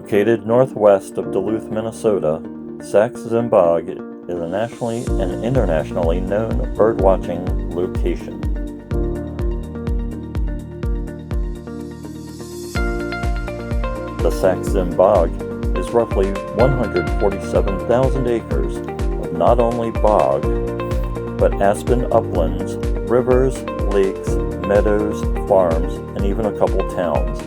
Located northwest of Duluth, Minnesota, Sax-Zim Bog is a nationally and internationally known birdwatching location. The Sax-Zim Bog is roughly 147,000 acres of not only bog, but aspen uplands, rivers, lakes, meadows, farms, and even a couple towns.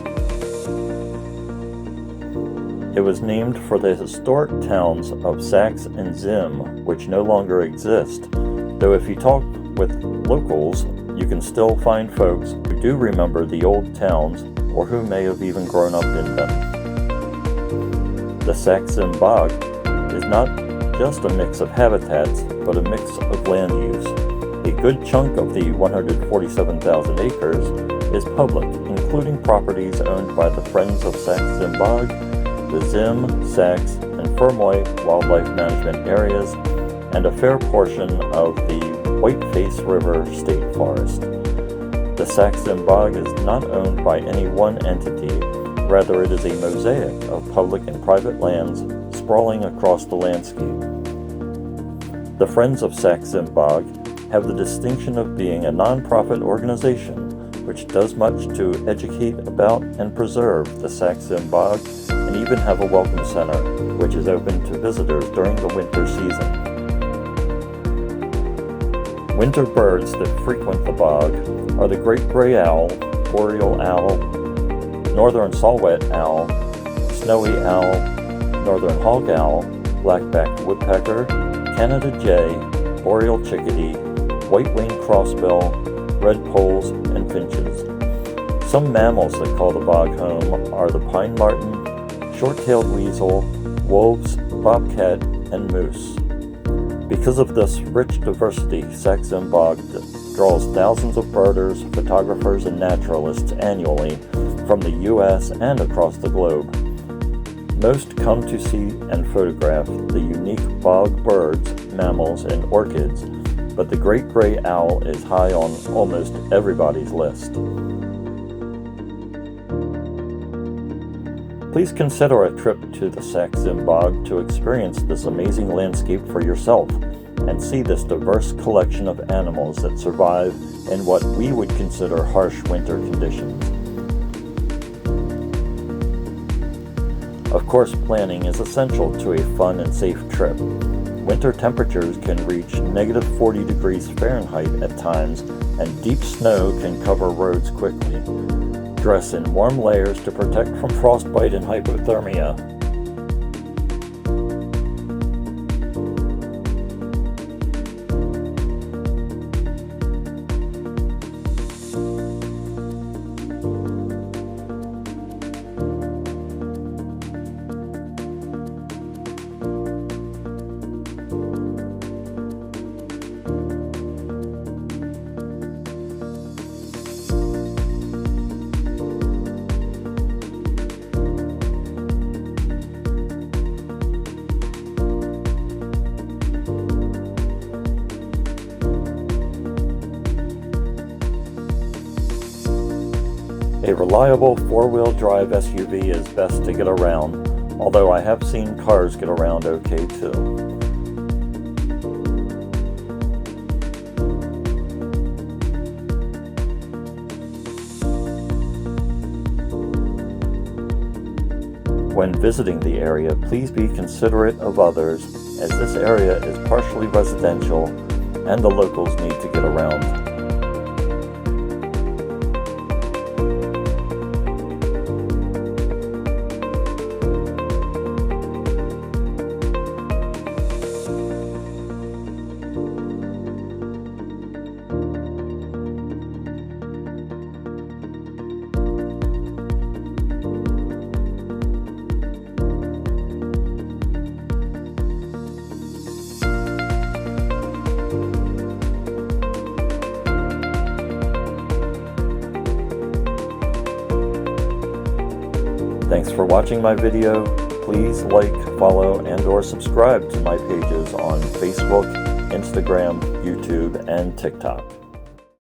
It was named for the historic towns of Sax and Zim, which no longer exist, though if you talk with locals, you can still find folks who do remember the old towns or who may have even grown up in them. The Sax-Zim Bog is not just a mix of habitats, but a mix of land use. A good chunk of the 147,000 acres is public, including properties owned by the Friends of Sax-Zim Bog, the Zim, Sax, and Fermoy wildlife management areas, and a fair portion of the Whiteface River State Forest. The Sax-Zim Bog is not owned by any one entity, rather it is a mosaic of public and private lands sprawling across the landscape. The Friends of Sax-Zim Bog have the distinction of being a non-profit organization which does much to educate about and preserve the Sax-Zim Bog, and even have a welcome center which is open to visitors during the winter season. Winter birds that frequent the bog are the great gray owl, boreal owl, northern saw-whet owl, snowy owl, northern hog owl, black-backed woodpecker, Canada jay, boreal chickadee, white-winged crossbill, redpolls, and finches. Some mammals that call the bog home are the pine marten, short-tailed weasel, wolves, bobcat, and moose. Because of this rich diversity, Sax-Zim Bog draws thousands of birders, photographers, and naturalists annually from the U.S. and across the globe. Most come to see and photograph the unique bog birds, mammals, and orchids, but the great gray owl is high on almost everybody's list. Please consider a trip to the Sax-Zim Bog to experience this amazing landscape for yourself and see this diverse collection of animals that survive in what we would consider harsh winter conditions. Of course, planning is essential to a fun and safe trip. Winter temperatures can reach -40 degrees Fahrenheit at times, and deep snow can cover roads quickly. Dress in warm layers to protect from frostbite and hypothermia. A reliable four-wheel drive SUV is best to get around, although I have seen cars get around okay too. When visiting the area, please be considerate of others, as this area is partially residential and the locals need to get around. Thanks for watching my video. Please like, follow, and/or subscribe to my pages on Facebook, Instagram, YouTube, and TikTok.